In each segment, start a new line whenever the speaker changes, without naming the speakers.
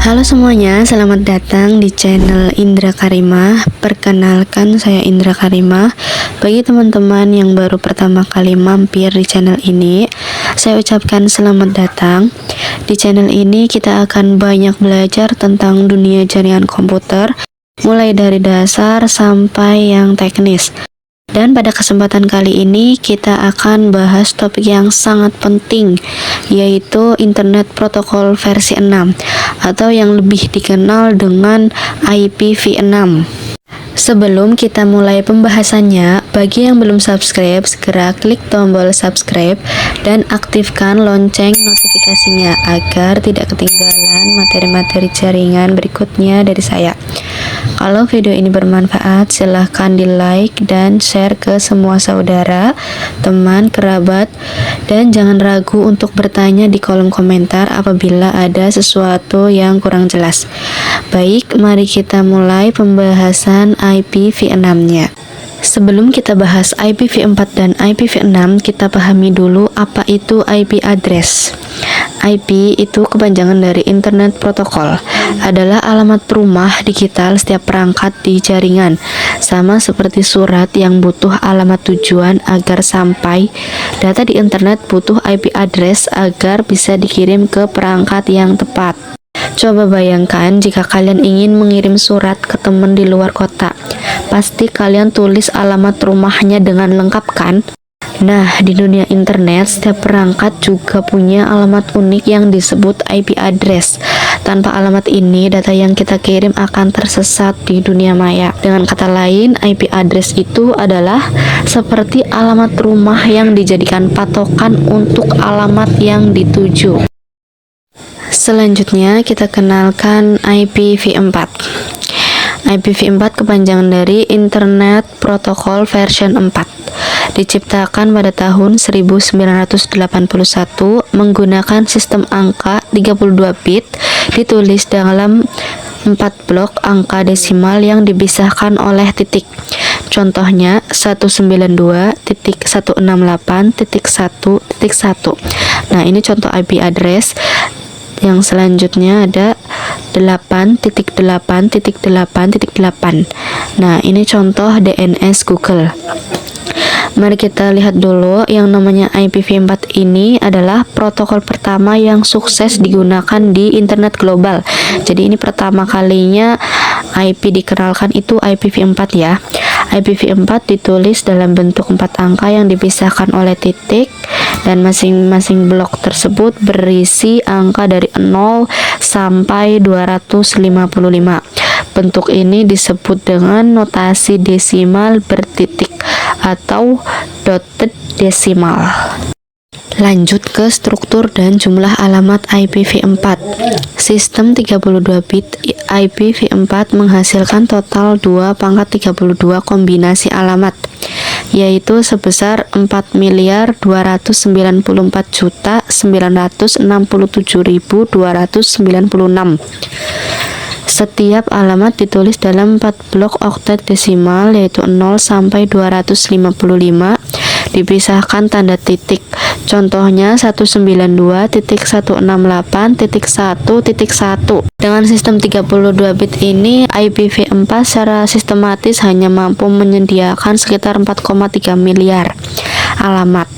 Halo semuanya, selamat datang di channel Indra Karimah. Perkenalkan, saya Indra Karimah. Bagi teman-teman yang baru pertama kali mampir di channel ini, saya ucapkan selamat datang. Di channel ini kita akan banyak belajar tentang dunia jaringan komputer, mulai dari dasar sampai yang teknis. Dan pada kesempatan kali ini kita akan bahas topik yang sangat penting, yaitu Internet Protocol versi 6 atau yang lebih dikenal dengan IPv6. Sebelum kita mulai pembahasannya, bagi yang belum subscribe, segera klik tombol subscribe dan aktifkan lonceng notifikasinya agar tidak ketinggalan materi-materi jaringan berikutnya dari saya. Kalau video ini bermanfaat, silahkan di like dan share ke semua saudara, teman, kerabat, dan jangan ragu untuk bertanya di kolom komentar apabila ada sesuatu yang kurang jelas. Baik, mari kita mulai pembahasan IPv6-nya. Sebelum kita bahas IPv4 dan IPv6, kita pahami dulu apa itu IP address. IP itu kepanjangan dari Internet Protocol, adalah alamat rumah digital setiap perangkat di jaringan. Sama seperti surat yang butuh alamat tujuan agar sampai, data di internet butuh IP address agar bisa dikirim ke perangkat yang tepat. Coba bayangkan jika kalian ingin mengirim surat ke teman di luar kota. Pasti kalian tulis alamat rumahnya dengan lengkap kan? Nah, di dunia internet, setiap perangkat juga punya alamat unik yang disebut IP address. Tanpa alamat ini, data yang kita kirim akan tersesat di dunia maya. Dengan kata lain, IP address itu adalah seperti alamat rumah yang dijadikan patokan untuk alamat yang dituju. Selanjutnya, kita kenalkan IPv4. IPv4 kepanjangan dari Internet Protocol version 4. Diciptakan pada tahun 1981 menggunakan sistem angka 32 bit, ditulis dalam 4 blok angka desimal yang dipisahkan oleh titik. Contohnya 192.168.1.1. Nah, ini contoh IP address. Yang selanjutnya ada 8.8.8.8. Nah, ini contoh DNS Google. Mari kita lihat dulu, yang namanya IPv4 ini adalah protokol pertama yang sukses digunakan di internet global. Jadi ini pertama kalinya IP dikenalkan itu IPv4 ya. IPv4 ditulis dalam bentuk 4 angka yang dipisahkan oleh titik, dan masing-masing blok tersebut berisi angka dari 0 sampai 255. Bentuk ini disebut dengan notasi desimal bertitik atau dotted decimal. Lanjut ke struktur dan jumlah alamat IPv4. Sistem 32 bit IPv4 menghasilkan total 2/32 kombinasi alamat, yaitu sebesar 4.294.967.296. Setiap alamat ditulis dalam 4 blok oktet desimal, yaitu 0 sampai 255, dipisahkan tanda titik. Contohnya 192.168.1.1. Dengan sistem 32 bit ini, IPv4 secara sistematis hanya mampu menyediakan sekitar 4,3 miliar alamat.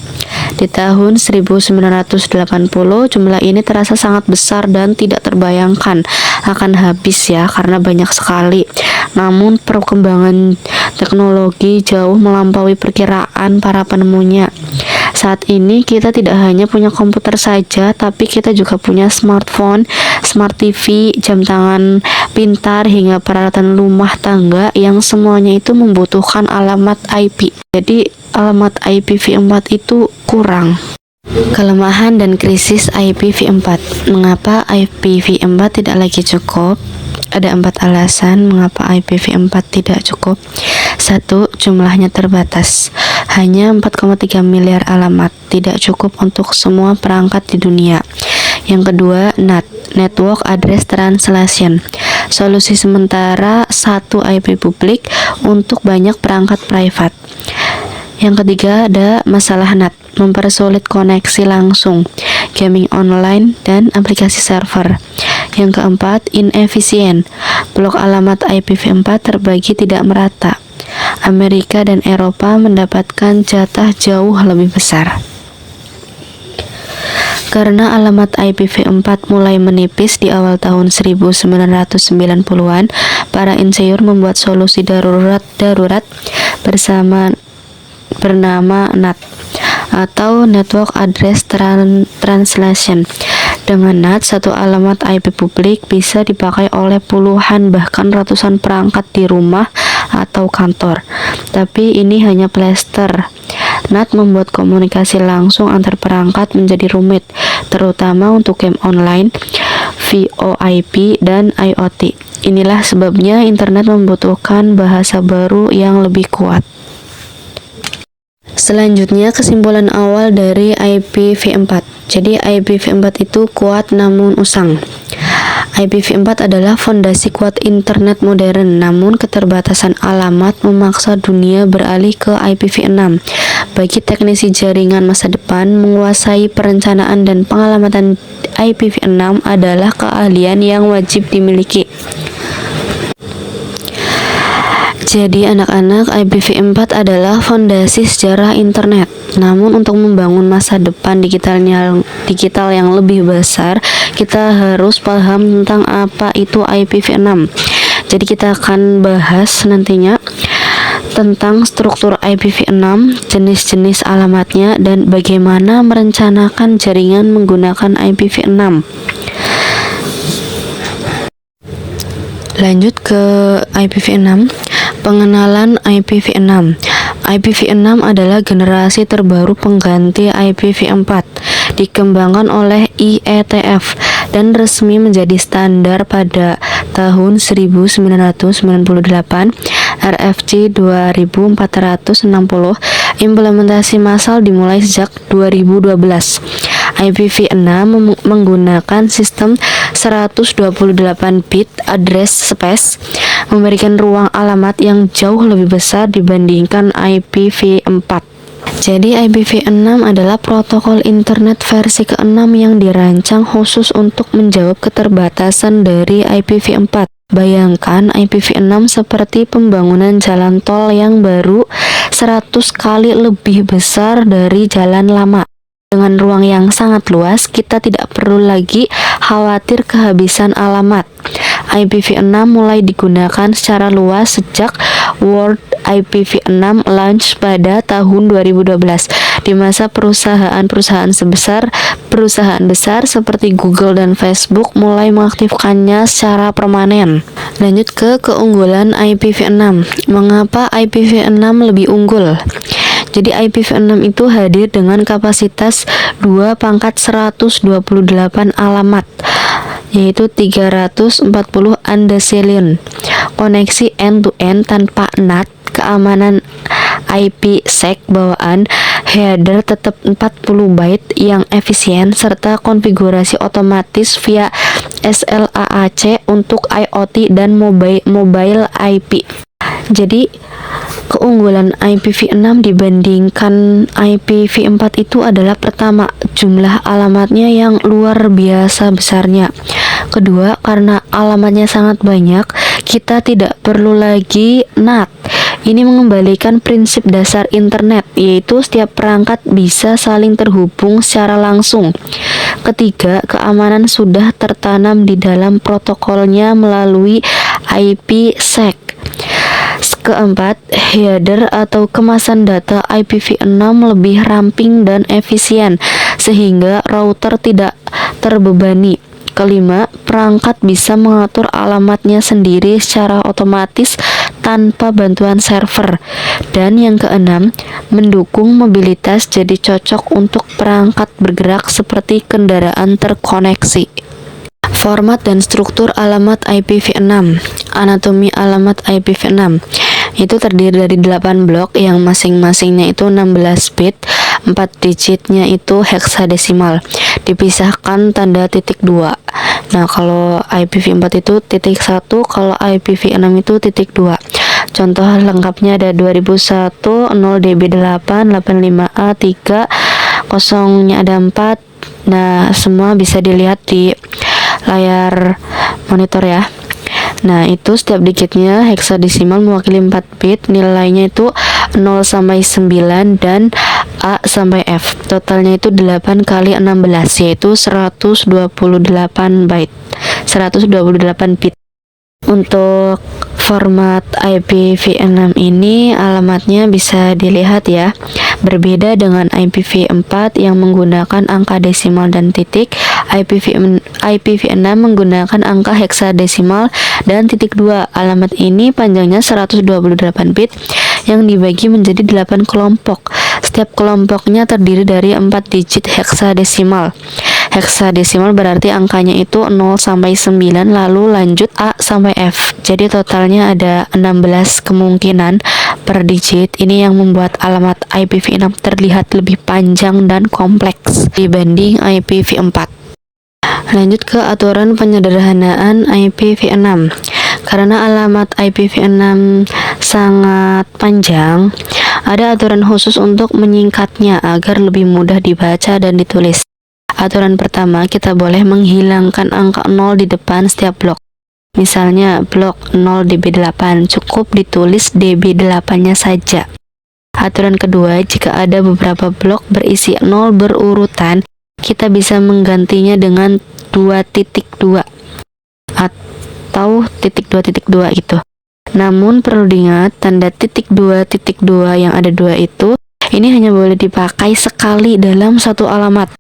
Di tahun 1980, jumlah ini terasa sangat besar dan tidak terbayangkan akan habis ya, karena banyak sekali. Namun perkembangan teknologi jauh melampaui perkiraan para penemunya. Saat ini kita tidak hanya punya komputer saja, tapi kita juga punya smartphone, smart TV, jam tangan pintar, hingga peralatan rumah tangga yang semuanya itu membutuhkan alamat IP. Jadi alamat IPv4 itu kurang. Kelemahan dan krisis IPv4. Mengapa IPv4 tidak lagi cukup? Ada 4 alasan mengapa IPv4 tidak cukup. 1. Jumlahnya terbatas. Hanya 4,3 miliar alamat, tidak cukup untuk semua perangkat di dunia. Yang kedua, NAT, Network Address Translation. Solusi sementara satu IP publik untuk banyak perangkat private. Yang ketiga, ada masalah NAT, mempersulit koneksi langsung. gaming online, dan aplikasi server. Yang keempat, inefisien. Blok alamat IPv4 terbagi tidak merata. Amerika dan Eropa mendapatkan jatah jauh lebih besar. Karena alamat IPv4 mulai menipis di awal tahun 1990-an, para insinyur membuat solusi darurat bernama NAT atau Network Address Translation. Dengan NAT, satu alamat IP publik bisa dipakai oleh puluhan bahkan ratusan perangkat di rumah atau kantor. Tapi ini hanya plester. NAT membuat komunikasi langsung antar perangkat menjadi rumit, terutama untuk game online, VoIP, dan IoT. Inilah sebabnya internet membutuhkan bahasa baru yang lebih kuat. Selanjutnya, kesimpulan awal dari IPv4. Jadi IPv4 itu kuat namun usang. IPv4 adalah fondasi kuat internet modern, namun keterbatasan alamat memaksa dunia beralih ke IPv6. Bagi teknisi jaringan masa depan, menguasai perencanaan dan pengalamatan IPv6 adalah keahlian yang wajib dimiliki. Jadi anak-anak, IPv4 adalah fondasi sejarah internet. Namun untuk membangun masa depan digital yang lebih besar, kita harus paham tentang apa itu IPv6. Jadi kita akan bahas nantinya tentang struktur IPv6, jenis-jenis alamatnya, dan bagaimana merencanakan jaringan menggunakan IPv6. Lanjut ke IPv6. Pengenalan IPv6. IPv6 adalah generasi terbaru pengganti IPv4, dikembangkan oleh IETF dan resmi menjadi standar pada tahun 1998, RFC 2460. Implementasi massal dimulai sejak 2012. IPv6 menggunakan sistem 128 bit address space, memberikan ruang alamat yang jauh lebih besar dibandingkan IPv4. Jadi IPv6 adalah protokol internet versi ke-6 yang dirancang khusus untuk menjawab keterbatasan dari IPv4. Bayangkan IPv6 seperti pembangunan jalan tol yang baru 100 kali lebih besar dari jalan lama. Dengan ruang yang sangat luas, kita tidak perlu lagi khawatir kehabisan alamat. IPv6 mulai digunakan secara luas sejak World IPv6 launch pada tahun 2012, di masa perusahaan besar seperti Google dan Facebook mulai mengaktifkannya secara permanen. Lanjut ke keunggulan IPv6. Mengapa IPv6 lebih unggul? Jadi IPv6 itu hadir dengan kapasitas 2/128 alamat, yaitu 340 undecillion. Koneksi end-to-end tanpa NAT, keamanan IPsec bawaan, header tetap 40 byte yang efisien, serta konfigurasi otomatis via SLAAC untuk IoT dan mobile IP. Jadi keunggulan IPv6 dibandingkan IPv4 itu adalah pertama, jumlah alamatnya yang luar biasa besarnya. Kedua, karena alamatnya sangat banyak, kita tidak perlu lagi NAT. Ini mengembalikan prinsip dasar internet, yaitu setiap perangkat bisa saling terhubung secara langsung. Ketiga, keamanan sudah tertanam di dalam protokolnya melalui IPsec. Keempat, header atau kemasan data IPv6 lebih ramping dan efisien, sehingga router tidak terbebani. Kelima, perangkat bisa mengatur alamatnya sendiri secara otomatis tanpa bantuan server. Dan yang keenam, mendukung mobilitas, jadi cocok untuk perangkat bergerak seperti kendaraan terkoneksi. Format dan struktur alamat IPv6. Anatomi alamat IPv6 itu terdiri dari 8 blok yang masing-masingnya itu 16 bit, 4 digitnya itu heksadesimal, dipisahkan tanda titik 2. Nah, kalau IPv4 itu titik 1, kalau IPv6 itu titik 2. Contoh lengkapnya ada 2001 0db8 85a 3, kosongnya ada 4, Nah, semua bisa dilihat di layar monitor ya. Nah, itu setiap digitnya heksadesimal mewakili 4 bit, nilainya itu 0 sampai 9 dan A sampai F. Totalnya itu 8 kali 16, yaitu 128 byte. 128 bit. Untuk format IPv6 ini alamatnya bisa dilihat ya. Berbeda dengan IPv4 yang menggunakan angka desimal dan titik, IPv6 menggunakan angka heksadesimal dan titik 2. Alamat ini panjangnya 128 bit yang dibagi menjadi 8 kelompok. Setiap kelompoknya terdiri dari 4 digit heksadesimal. Heksadesimal berarti angkanya itu 0 sampai 9 lalu lanjut A sampai F. Jadi totalnya ada 16 kemungkinan per digit. Ini yang membuat alamat IPv6 terlihat lebih panjang dan kompleks dibanding IPv4. Lanjut ke aturan penyederhanaan IPv6. Karena alamat IPv6 sangat panjang, ada aturan khusus untuk menyingkatnya agar lebih mudah dibaca dan ditulis. Aturan pertama, kita boleh menghilangkan angka 0 di depan setiap blok. Misalnya blok 0 db8, cukup ditulis db8-nya saja. Aturan kedua, jika ada beberapa blok berisi 0 berurutan, kita bisa menggantinya dengan 2.2 atau titik 2.2 gitu. Namun perlu diingat, tanda titik 2.2 yang ada 2 itu, ini hanya boleh dipakai sekali dalam satu alamat.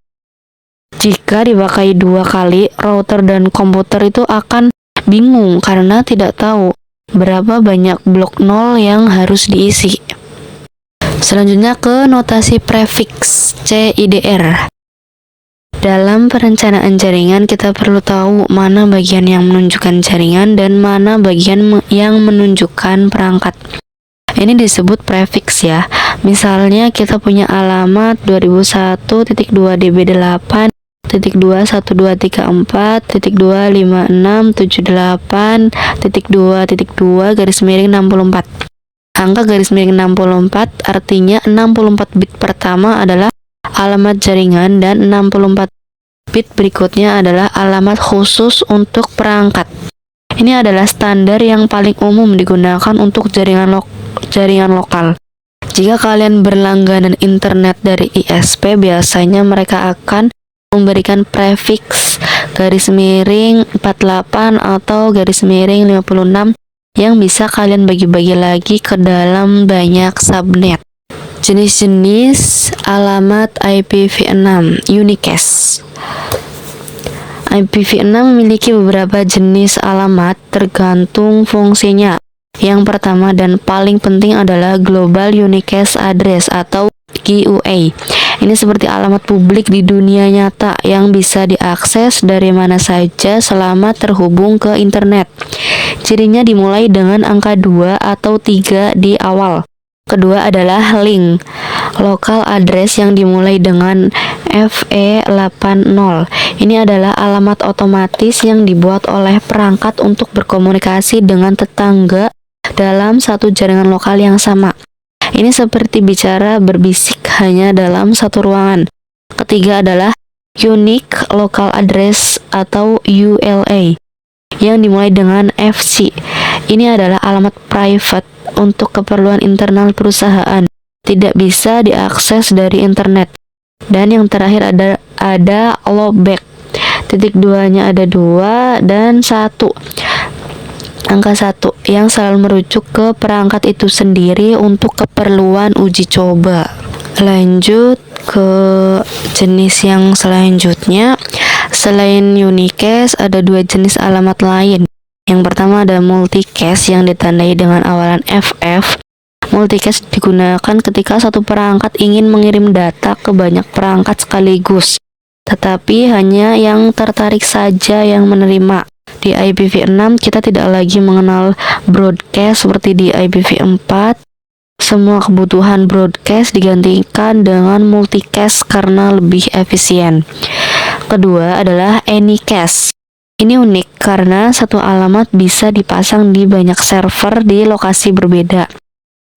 Jika dipakai 2 kali, router dan komputer itu akan bingung karena tidak tahu berapa banyak blok 0 yang harus diisi. Selanjutnya ke notasi prefix CIDR. Dalam perencanaan jaringan, kita perlu tahu mana bagian yang menunjukkan jaringan dan mana bagian yang menunjukkan perangkat. Ini disebut prefix ya. Misalnya kita punya alamat 2001.2db8 .212.25678.2 garis miring 64. Angka garis miring 64 artinya 64 bit pertama adalah alamat jaringan dan 64 bit berikutnya adalah alamat khusus untuk perangkat. Ini adalah standar yang paling umum digunakan untuk jaringan lokal. Jika kalian berlangganan internet dari ISP, biasanya mereka akan memberikan prefix garis miring 48 atau garis miring 56 yang bisa kalian bagi-bagi lagi ke dalam banyak subnet. Jenis-jenis alamat IPv6 unicast. IPv6 memiliki beberapa jenis alamat tergantung fungsinya. Yang pertama dan paling penting adalah Global Unicast Address atau GUA. Ini seperti alamat publik di dunia nyata yang bisa diakses dari mana saja selama terhubung ke internet. Cirinya dimulai dengan angka 2 atau 3 di awal. Kedua adalah link local address yang dimulai dengan FE80. Ini adalah alamat otomatis yang dibuat oleh perangkat untuk berkomunikasi dengan tetangga dalam satu jaringan lokal yang sama. Ini seperti bicara berbisik hanya dalam satu ruangan. Ketiga adalah Unique Local Address atau ULA yang dimulai dengan FC. Ini adalah alamat private untuk keperluan internal perusahaan, tidak bisa diakses dari internet. Dan yang terakhir ada loopback. Titik 2-nya ada 2 dan 1. Angka 1 yang selalu merujuk ke perangkat itu sendiri untuk keperluan uji coba. Lanjut ke jenis yang selanjutnya. Selain unicast, ada 2 jenis alamat lain. Yang pertama ada multicast yang ditandai dengan awalan FF. Multicast digunakan ketika satu perangkat ingin mengirim data ke banyak perangkat sekaligus, tetapi hanya yang tertarik saja yang menerima. Di IPv6 kita tidak lagi mengenal broadcast seperti di IPv4. Semua kebutuhan broadcast digantikan dengan multicast karena lebih efisien. Kedua adalah anycast. Ini unik karena satu alamat bisa dipasang di banyak server di lokasi berbeda.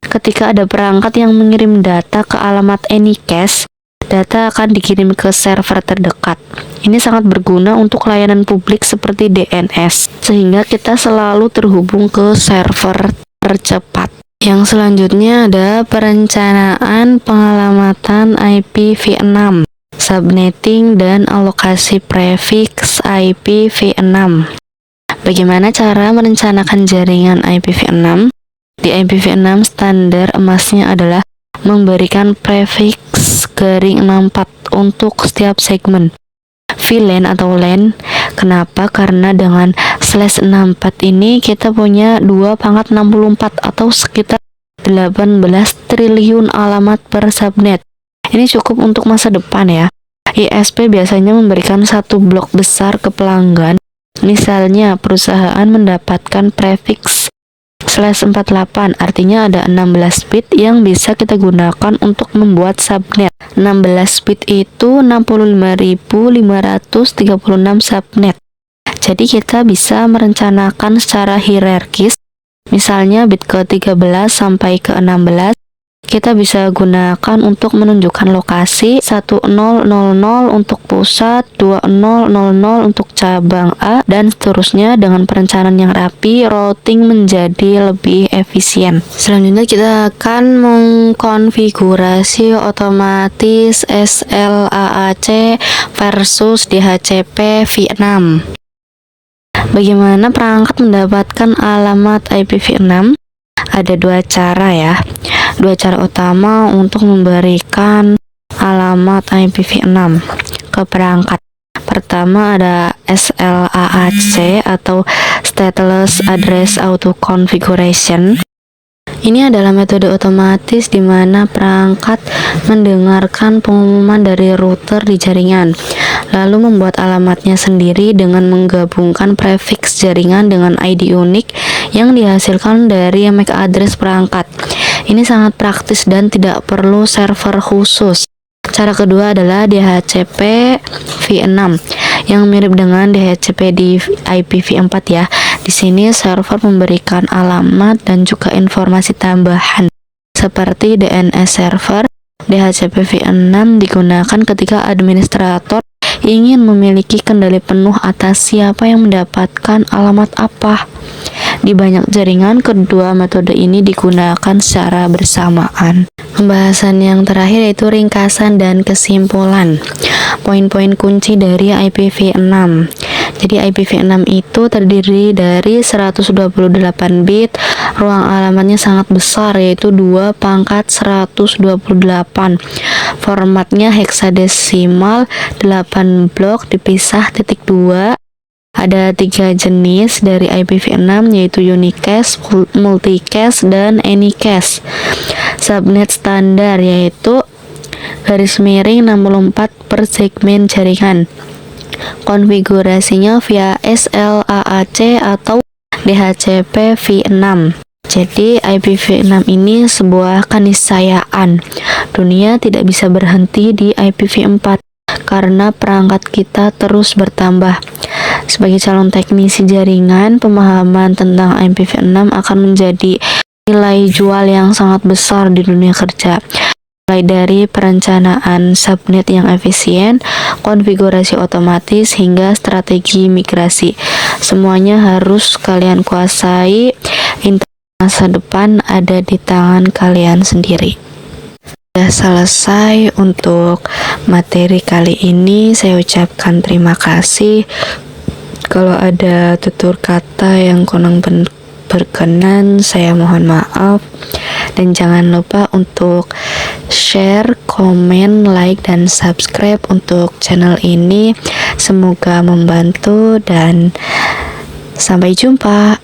Ketika ada perangkat yang mengirim data ke alamat anycast, data akan dikirim ke server terdekat. Ini sangat berguna untuk layanan publik seperti DNS, sehingga kita selalu terhubung ke server tercepat. Yang selanjutnya ada perencanaan pengalamatan IPv6, subnetting dan alokasi prefix IPv6. Bagaimana cara merencanakan jaringan IPv6? Di IPv6 standar emasnya adalah memberikan prefix garing 64 untuk setiap segmen. VLAN atau LAN. Kenapa? Karena dengan /64 ini kita punya 2/64 atau sekitar 18 triliun alamat per subnet. Ini cukup untuk masa depan ya. ISP biasanya memberikan satu blok besar ke pelanggan. Misalnya, perusahaan mendapatkan prefix /48, artinya ada 16 bit yang bisa kita gunakan untuk membuat subnet. 16 bit itu 65.536 subnet. Jadi kita bisa merencanakan secara hierarkis. Misalnya bit ke-13 sampai ke-16 kita bisa gunakan untuk menunjukkan lokasi, 1000 untuk pusat, 2000 untuk cabang A, dan seterusnya. Dengan perencanaan yang rapi, routing menjadi lebih efisien. Selanjutnya kita akan mengkonfigurasi otomatis SLAAC versus DHCP v6. Bagaimana perangkat mendapatkan alamat IPv6? Ada dua cara ya. Dua cara utama untuk memberikan alamat IPv6 ke perangkat. Pertama ada SLAAC atau Stateless Address Auto Configuration. Ini adalah metode otomatis di mana perangkat mendengarkan pengumuman dari router di jaringan, lalu membuat alamatnya sendiri dengan menggabungkan prefix jaringan dengan ID unik yang dihasilkan dari MAC address perangkat. Ini sangat praktis dan tidak perlu server khusus. Cara kedua adalah DHCP v6 yang mirip dengan DHCP di IPv4 ya. Di sini server memberikan alamat dan juga informasi tambahan seperti DNS server. DHCP v6 digunakan ketika administrator ingin memiliki kendali penuh atas siapa yang mendapatkan alamat apa. Di banyak jaringan, kedua metode ini digunakan secara bersamaan. Pembahasan yang terakhir yaitu ringkasan dan kesimpulan. Poin-poin kunci dari IPv6. Jadi IPv6 itu terdiri dari 128 bit, ruang alamatnya sangat besar yaitu 2/128. Formatnya heksadesimal, 8 blok dipisah titik 2. Ada 3 jenis dari IPv6 yaitu unicast, multicast, dan anycast. Subnet standar yaitu garis miring 64 per segmen jaringan. Konfigurasinya via SLAAC atau DHCP v6. Jadi IPv6 ini sebuah keniscayaan. Dunia tidak bisa berhenti di IPv4 karena perangkat kita terus bertambah. Sebagai calon teknisi jaringan, pemahaman tentang IPv6 akan menjadi nilai jual yang sangat besar di dunia kerja. Mulai dari perencanaan subnet yang efisien, konfigurasi otomatis, hingga strategi migrasi. Semuanya harus kalian kuasai. Masa depan ada di tangan kalian sendiri. Sudah selesai untuk materi kali ini. Saya ucapkan terima kasih. Kalau ada tutur kata yang kurang berkenan, saya mohon maaf. Dan jangan lupa untuk share, komen, like, dan subscribe untuk channel ini. Semoga membantu dan sampai jumpa.